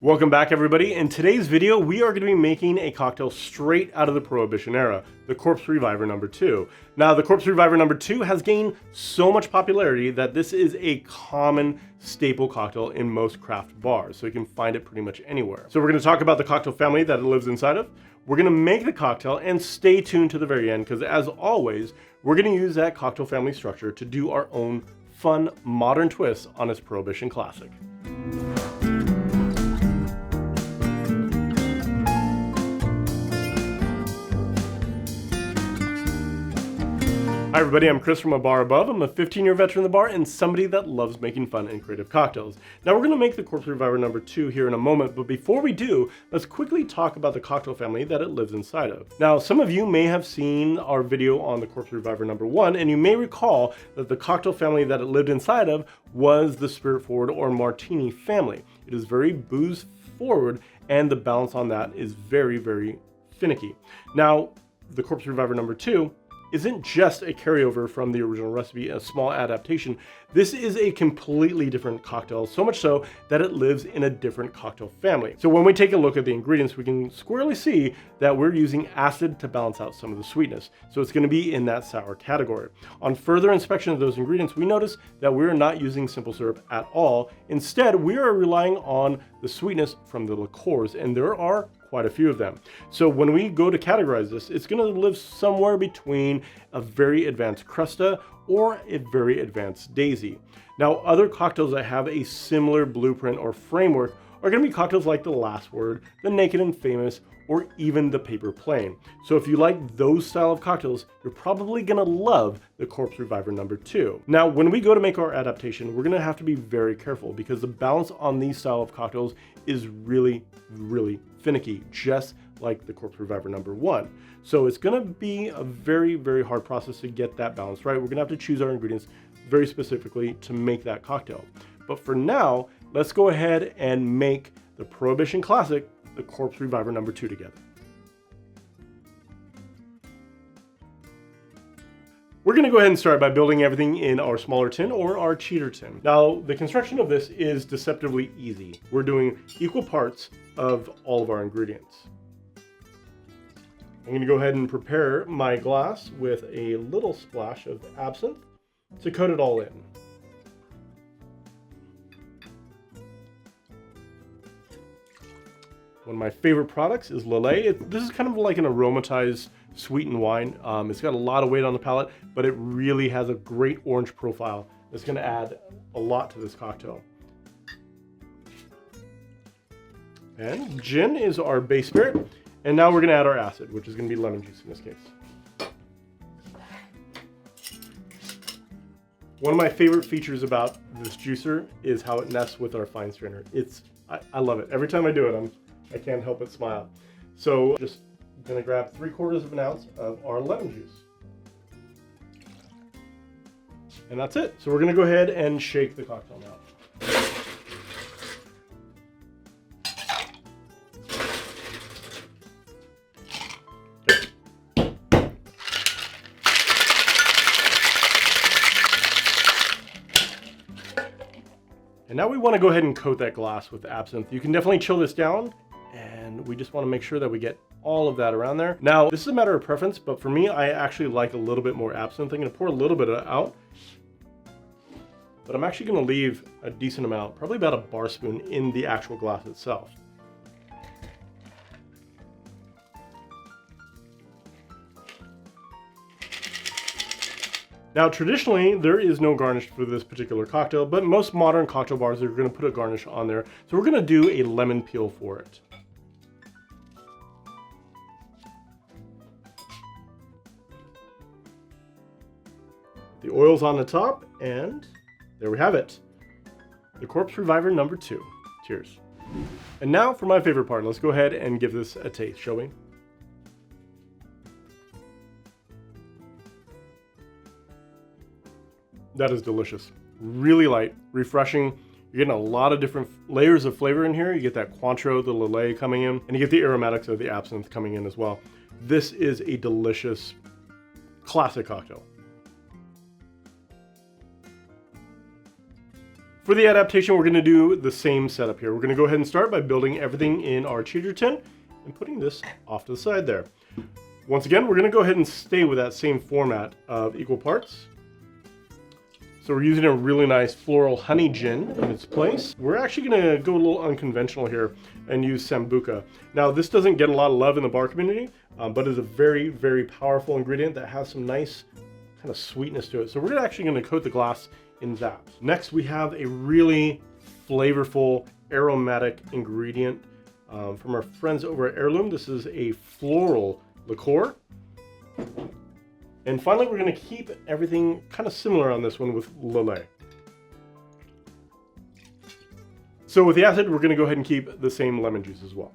Welcome back, everybody. In today's video, we are going to be making a cocktail straight out of the Prohibition era, the Corpse Reviver No. 2. Now, the Corpse Reviver No. 2 has gained so much popularity that this is a common staple cocktail in most craft bars, so you can find it pretty much anywhere. So we're going to talk about the cocktail family that it lives inside of. We're going to make the cocktail, and stay tuned to the very end, because as always, we're going to use that cocktail family structure to do our own fun, modern twist on its Prohibition classic. Hi everybody, I'm Chris from A Bar Above. I'm a 15-year veteran of the bar and somebody that loves making fun and creative cocktails. Now we're going to make the Corpse Reviver No. 2 here in a moment, but before we do, let's quickly talk about the cocktail family that it lives inside of. Now, some of you may have seen our video on the Corpse Reviver No. 1, and you may recall that the cocktail family that it lived inside of was the Spirit Forward or Martini family. It is very booze forward, and the balance on that is very, very finicky. Now, the Corpse Reviver No. 2 isn't just a carryover from the original recipe, a small adaptation. This is a completely different cocktail, so much so that it lives in a different cocktail family. So when we take a look at the ingredients, we can squarely see that we're using acid to balance out some of the sweetness. So it's going to be in that sour category. On further inspection of those ingredients, we notice that we're not using simple syrup at all. Instead, we are relying on the sweetness from the liqueurs, and there are quite a few of them. So when we go to categorize this, it's going to live somewhere between a very advanced Crusta or a very advanced Daisy. Now, other cocktails that have a similar blueprint or framework are going to be cocktails like the Last Word, the Naked and Famous, or even the Paper Plane. So if you like those style of cocktails, you're probably going to love the Corpse Reviver No. 2. Now, when we go to make our adaptation, we're going to have to be very careful because the balance on these style of cocktails is really, really finicky, just like the Corpse Reviver No. 1. So it's going to be a very, very hard process to get that balance right. We're going to have to choose our ingredients very specifically to make that cocktail. But for now, let's go ahead and make the Prohibition classic, the Corpse Reviver No. 2 together. We're going to go ahead and start by building everything in our smaller tin or our cheater tin. Now, the construction of this is deceptively easy. We're doing equal parts of all of our ingredients. I'm going to go ahead and prepare my glass with a little splash of absinthe to coat it all in. One of my favorite products is Lillet. This is kind of like an aromatized sweetened wine. It's got a lot of weight on the palate, but it really has a great orange profile that's going to add a lot to this cocktail. And gin is our base spirit. And now we're going to add our acid, which is going to be lemon juice in this case. One of my favorite features about this juicer is how it nests with our fine strainer. I love it. Every time I do it, I can't help but smile. So just going to grab 3/4 of an ounce of our lemon juice. And that's it. So we're going to go ahead and shake the cocktail now. And now we want to go ahead and coat that glass with absinthe. You can definitely chill this down, and we just want to make sure that we get all of that around there. Now, this is a matter of preference, but for me, I actually like a little bit more absinthe. I'm going to pour a little bit out, but I'm actually going to leave a decent amount, probably about a bar spoon, in the actual glass itself. Now, traditionally, there is no garnish for this particular cocktail, but most modern cocktail bars are going to put a garnish on there. So we're going to do a lemon peel for it. The oil's on the top, and there we have it. The Corpse Reviver No. 2. Cheers. And now for my favorite part. Let's go ahead and give this a taste, shall we? That is delicious. Really light, refreshing. You're getting a lot of different layers of flavor in here. You get that Cointreau, the Lillet coming in, and you get the aromatics of the absinthe coming in as well. This is a delicious, classic cocktail. For the adaptation, we're going to do the same setup here. We're going to go ahead and start by building everything in our cheater tin and putting this off to the side there. Once again, we're going to go ahead and stay with that same format of equal parts. So we're using a really nice floral honey gin in its place. We're actually going to go a little unconventional here and use Sambuca. Now, this doesn't get a lot of love in the bar community, but is a very, very powerful ingredient that has some nice kind of sweetness to it. So we're actually going to coat the glass in that. Next, we have a really flavorful aromatic ingredient from our friends over at Heirloom. This is a floral liqueur. And finally, we're going to keep everything kind of similar on this one with Lillet. So with the acid, we're going to go ahead and keep the same lemon juice as well.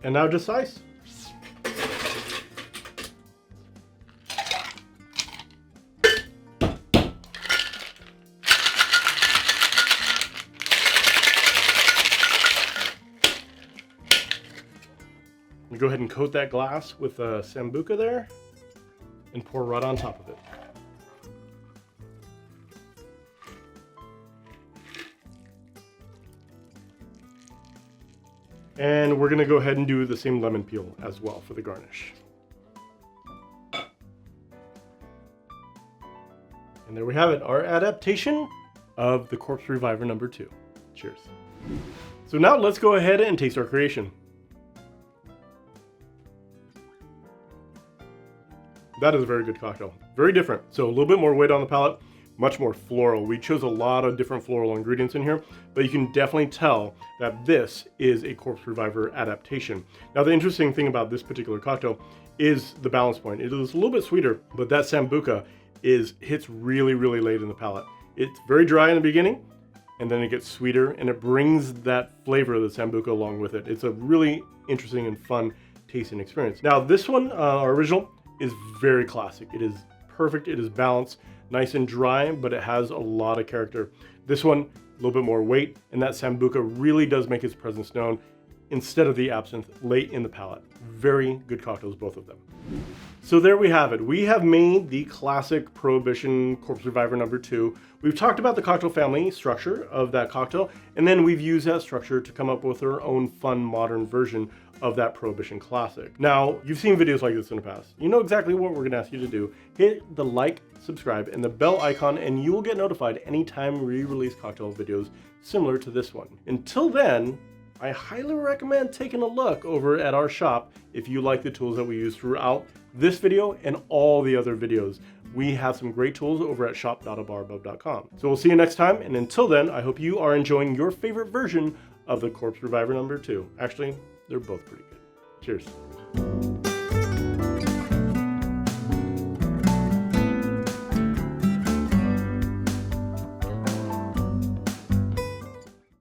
And now just ice. Go ahead and coat that glass with Sambuca there and pour right on top of it. And we're going to go ahead and do the same lemon peel as well for the garnish. And there we have it, our adaptation of the Corpse Reviver number 2. Cheers. So now let's go ahead and taste our creation. That is a very good cocktail. Very different. So a little bit more weight on the palate, much more floral. We chose a lot of different floral ingredients in here, but you can definitely tell that this is a Corpse Reviver adaptation. Now, the interesting thing about this particular cocktail is the balance point. It is a little bit sweeter, but that Sambuca hits really, really late in the palate. It's very dry in the beginning, and then it gets sweeter, and it brings that flavor of the Sambuca along with it. It's a really interesting and fun tasting experience. Now, this one, our original, is very classic. It is perfect, it is balanced, nice and dry, but it has a lot of character. This one, a little bit more weight, and that Sambuca really does make its presence known instead of the absinthe late in the palate. Very good cocktails, both of them. So there we have it. We have made the classic Prohibition Corpse Reviver number 2. We've talked about the cocktail family structure of that cocktail, and then we've used that structure to come up with our own fun modern version of that Prohibition classic. Now, you've seen videos like this in the past. You know exactly what we're gonna ask you to do. Hit the like, subscribe, and the bell icon, and you will get notified anytime we release cocktail videos similar to this one. Until then, I highly recommend taking a look over at our shop if you like the tools that we use throughout this video and all the other videos. We have some great tools over at shop.abarabove.com. So we'll see you next time, and until then, I hope you are enjoying your favorite version of the Corpse Reviver number 2. Actually, they're both pretty good. Cheers.